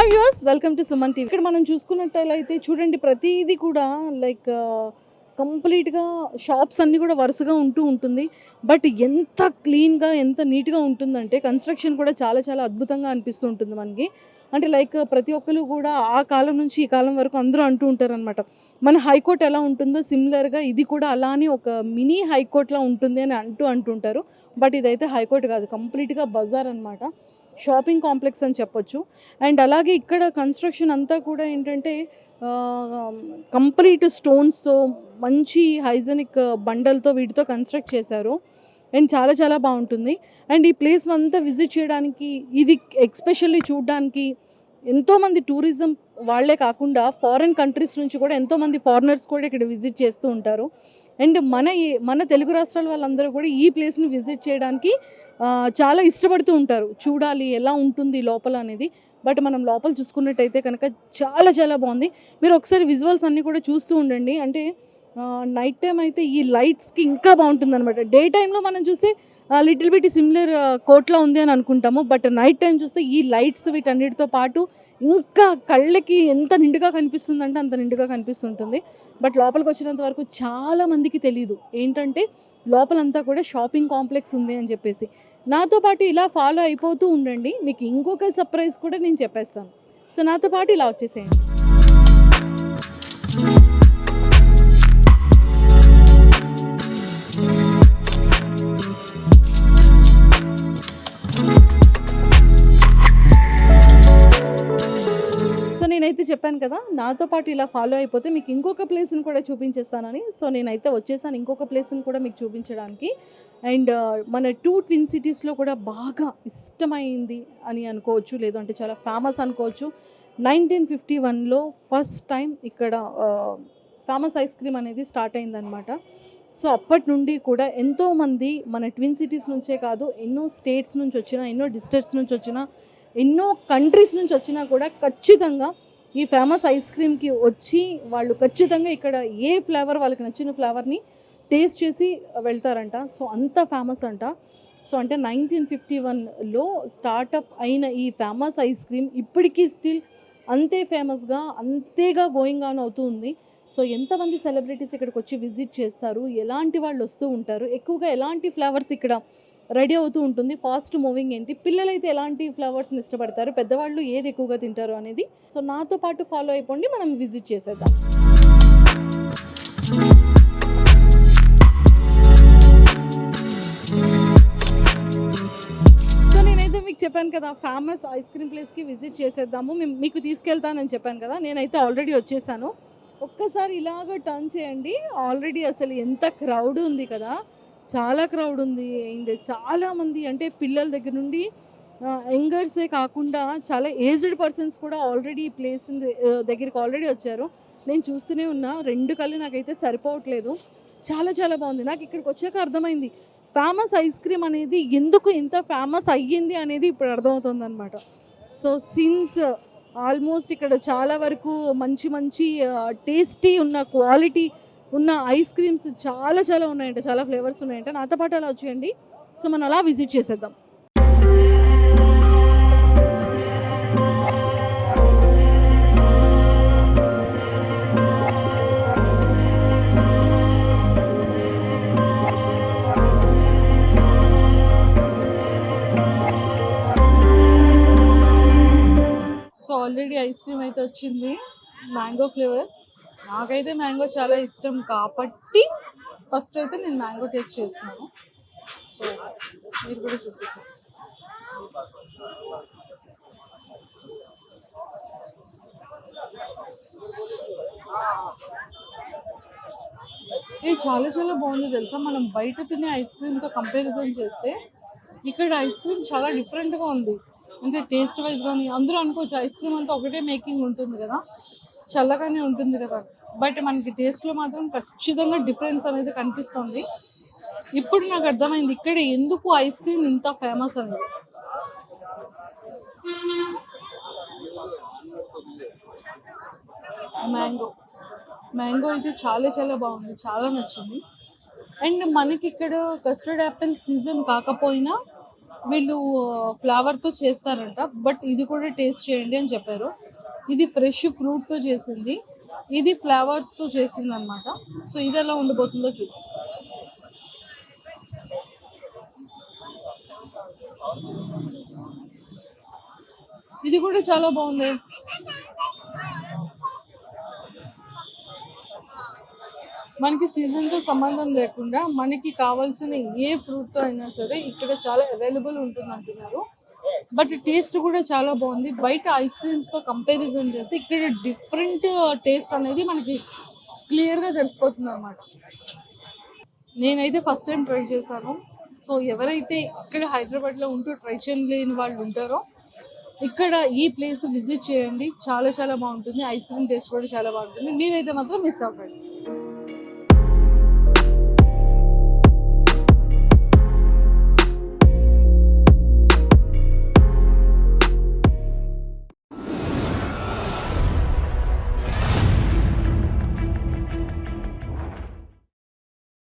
Hi viewers, welcome to Suman TV. ఇక్కడ మనం చూసుకున్నట్లయితే చూడండి, ప్రతిదీ కూడా లైక్ కంప్లీట్గా షాప్స్ అన్నీ కూడా వరుసగా ఉంటుంది. బట్ ఎంత క్లీన్గా ఎంత నీట్గా ఉంటుందంటే కన్స్ట్రక్షన్ కూడా చాలా చాలా అద్భుతంగా అనిపిస్తూ ఉంటుంది మనకి. అంటే లైక్ ప్రతి ఒక్కరు కూడా ఆ కాలం నుంచి ఈ కాలం వరకు అందరూ అంటూ ఉంటారనమాట, మన హైకోర్టు ఎలా ఉంటుందో సిమిలర్గా ఇది కూడా అలానే ఒక మినీ హైకోర్టులా ఉంటుంది అని అంటుంటారు. బట్ ఇదైతే హైకోర్టు కాదు, కంప్లీట్గా బజార్ అనమాట, షాపింగ్ కాంప్లెక్స్ అని చెప్పొచ్చు. అండ్ అలాగే ఇక్కడ కన్స్ట్రక్షన్ అంతా కూడా ఏంటంటే కంప్లీట్ స్టోన్స్తో మంచి హైజెనిక్ బండలతో వీటితో కన్స్ట్రక్ట్ చేశారు. అండ్ చాలా చాలా బాగుంటుంది. అండ్ ఈ ప్లేస్ అంతా విజిట్ చేయడానికి, ఇది ఎక్స్పెషల్లీ చూడడానికి ఎంతోమంది టూరిజం వాళ్ళే కాకుండా ఫారిన్ కంట్రీస్ నుంచి కూడా ఎంతోమంది ఫారినర్స్ కూడా ఇక్కడ విజిట్ చేస్తూ ఉంటారు. అండ్ మన తెలుగు రాష్ట్రాల వాళ్ళందరూ కూడా ఈ ప్లేస్ని విజిట్ చేయడానికి చాలా ఇష్టపడుతూ ఉంటారు, చూడాలి ఎలా ఉంటుంది లోపల అనేది. బట్ మనం లోపల చూసుకున్నట్టయితే కనుక చాలా చాలా బాగుంది. మీరు ఒకసారి విజువల్స్ అన్నీ కూడా చూస్తూ ఉండండి. అంటే నైట్ టైం అయితే ఈ లైట్స్కి ఇంకా బాగుంటుంది అనమాట. డే టైంలో మనం చూస్తే లిటిల్ బిట్ సిమిలర్ కోట్లా ఉంది అని అనుకుంటాము. బట్ నైట్ టైం చూస్తే ఈ లైట్స్ వీటన్నిటితో పాటు ఇంకా కళ్ళకి ఎంత నిండుగా కనిపిస్తుందంటే అంత నిండుగా కనిపిస్తుంటుంది. బట్ లోపలికి వచ్చినంత వరకు చాలా మందికి తెలియదు ఏంటంటే లోపలంతా కూడా షాపింగ్ కాంప్లెక్స్ ఉంది అని చెప్పేసి. నాతో పాటు ఇలా ఫాలో అయిపోతూ ఉండండి, మీకు ఇంకొక సర్ప్రైజ్ కూడా నేను చెప్పేస్తాను. సో నాతో పాటు ఇలా వచ్చేసేయండి. నేనైతే చెప్పాను కదా, నాతో పాటు ఇలా ఫాలో అయిపోతే మీకు ఇంకొక ప్లేస్ని కూడా చూపించేస్తానని. సో నేనైతే వచ్చేసాను ఇంకొక ప్లేస్ని కూడా మీకు చూపించడానికి. అండ్ మన ట్విన్ సిటీస్లో కూడా బాగా ఇష్టమైంది అని అనుకోవచ్చు, లేదంటే చాలా ఫేమస్ అనుకోవచ్చు. 1951లో ఫస్ట్ టైం ఇక్కడ ఫేమస్ ఐస్ క్రీమ్ అనేది స్టార్ట్ అయిందనమాట. సో అప్పటి నుండి కూడా ఎంతోమంది మన ట్విన్ సిటీస్ నుంచే కాదు, ఎన్నో స్టేట్స్ నుంచి వచ్చిన, ఎన్నో డిస్ట్రిక్ట్స్ నుంచి వచ్చిన, ఎన్నో కంట్రీస్ నుంచి వచ్చినా కూడా ఖచ్చితంగా ఈ ఫేమస్ ఐస్ క్రీమ్కి వచ్చి వాళ్ళు ఖచ్చితంగా ఇక్కడ ఏ ఫ్లేవర్ వాళ్ళకి నచ్చిన ఫ్లేవర్ని టేస్ట్ చేసి వెళ్తారంట. సో అంత ఫేమస్ అంట. సో అంటే 1951లో స్టార్టప్ అయిన ఈ ఫేమస్ ఐస్ క్రీమ్ ఇప్పటికీ స్టిల్ అంతే ఫేమస్గా అంతేగా గోయింగ్ ఆన్ అవుతూ ఉంది. సో ఎంతమంది సెలబ్రిటీస్ ఇక్కడికి వచ్చి విజిట్ చేస్తారు, ఎలాంటి వాళ్ళు వస్తూ ఉంటారు, ఎక్కువగా ఎలాంటి ఫ్లేవర్స్ ఇక్కడ రెడీ అవుతూ ఉంటుంది, ఫాస్ట్ మూవింగ్ ఏంటి, పిల్లలైతే ఎలాంటి ఫ్లవర్స్ని ఇష్టపడతారు, పెద్దవాళ్ళు ఏది ఎక్కువగా తింటారు అనేది. సో నాతో పాటు ఫాలో అయిపోండి, మనం విజిట్ చేసేద్దాం. సో నేనైతే మీకు చెప్పాను కదా, ఫేమస్ ఐస్ క్రీమ్ ప్లేస్కి విజిట్ చేసేద్దాము, మీకు తీసుకెళ్తానని చెప్పాను కదా. నేనైతే ఆల్రెడీ వచ్చేసాను. ఒక్కసారి ఇలాగ టర్న్ చేయండి. ఆల్రెడీ అసలు ఎంత క్రౌడ్ ఉంది కదా, చాలా క్రౌడ్ ఉంది. అండ్ చాలామంది అంటే పిల్లల దగ్గర నుండి యంగర్సే కాకుండా చాలా ఏజ్డ్ పర్సన్స్ కూడా ఆల్రెడీ ఈ ప్లేస్ దగ్గరికి ఆల్రెడీ వచ్చారు. నేను చూస్తూనే ఉన్నా, 2 కళ్ళు నాకైతే సరిపోవట్లేదు. చాలా చాలా బాగుంది. నాకు ఇక్కడికి వచ్చాక అర్థమైంది ఫేమస్ ఐస్ క్రీమ్ అనేది ఎందుకు ఇంత ఫేమస్ అయ్యింది అనేది ఇప్పుడు అర్థమవుతుంది అనమాట. సో సిన్స్ ఆల్మోస్ట్ ఇక్కడ చాలా వరకు మంచి మంచి టేస్టీ ఉన్న క్వాలిటీ ఉన్న ఐస్ క్రీమ్స్ చాలా చాలా ఉన్నాయంట, చాలా ఫ్లేవర్స్ ఉన్నాయంట. నాతో పాటు అలా వచ్చేయండి. సో మనం అలా విజిట్ చేసేద్దాం. సో ఆల్రెడీ ఐస్ క్రీమ్ అయితే వచ్చింది, మ్యాంగో ఫ్లేవర్. నాకైతే మ్యాంగో చాలా ఇష్టం కాబట్టి ఫస్ట్ అయితే నేను మ్యాంగో టేస్ట్ చేస్తున్నాను. సో మీరు కూడా చూసేసారు. ఇది చాలా చాలా బాగుంది తెలుసా. మనం బయట తినే ఐస్ క్రీమ్తో కంపారిజన్ చేస్తే ఇక్కడ ఐస్ క్రీమ్ చాలా డిఫరెంట్గా ఉంది. అంటే టేస్ట్ వైజ్ కానీ అందరూ అనుకోవచ్చు ఐస్ క్రీమ్ అంతా ఒకటే మేకింగ్ ఉంటుంది కదా, చల్లగానే ఉంటుంది కదా. బట్ మనకి టేస్ట్లో మాత్రం ఖచ్చితంగా డిఫరెన్స్ అనేది కనిపిస్తుంది. ఇప్పుడు నాకు అర్థమైంది ఇక్కడ ఎందుకు ఐస్ క్రీమ్ ఇంత ఫేమస్ అనేది. మ్యాంగో అయితే చాలా చాలా బాగుంది, చాలా నచ్చింది. అండ్ మనకి ఇక్కడ కస్టర్డ్ యాపిల్ సీజన్ కాకపోయినా వీళ్ళు ఫ్లవర్‌తో చేస్తారంట. బట్ ఇది కూడా టేస్ట్ చేయండి అని చెప్పారు. ఇది ఫ్రెష్ ఫ్రూట్‌తో చేసింది. ఇది ఫ్లవర్స్‌తో చేసిందనమాట. సో, ఇదెలా ఉండబోతుందో చూద్దాం. ఇది కూడా చాలా బాగుంది. మనకి సీజన్‌తో సంబంధం లేకుండా మనకి కావాల్సిన ఏ ఫ్రూట్‌తో అయినా సరే ఇక్కడ చాలా అవైలబుల్ ఉంటుందంటున్నారు. బట్ టేస్ట్ కూడా చాలా బాగుంది. బయట ఐస్ క్రీమ్స్‌తో కంపారిజన్ చేస్తే ఇక్కడ డిఫరెంట్ టేస్ట్ అనేది మనకి క్లియర్‌గా తెలిసిపోతుందనమాట. నేనైతే ఫస్ట్ టైం ట్రై చేశాను. సో, ఎవరైతే ఇక్కడ హైదరాబాద్‌లో ఉంటూ ట్రై చేయలేని వాళ్ళు ఉంటారో, ఇక్కడ ఈ ప్లేస్ విజిట్ చేయండి. చాలా చాలా బాగుంటుంది. ఐస్ క్రీమ్ టేస్ట్ కూడా చాలా బాగుంటుంది. మీరైతే మాత్రం మిస్ అవ్వకండి.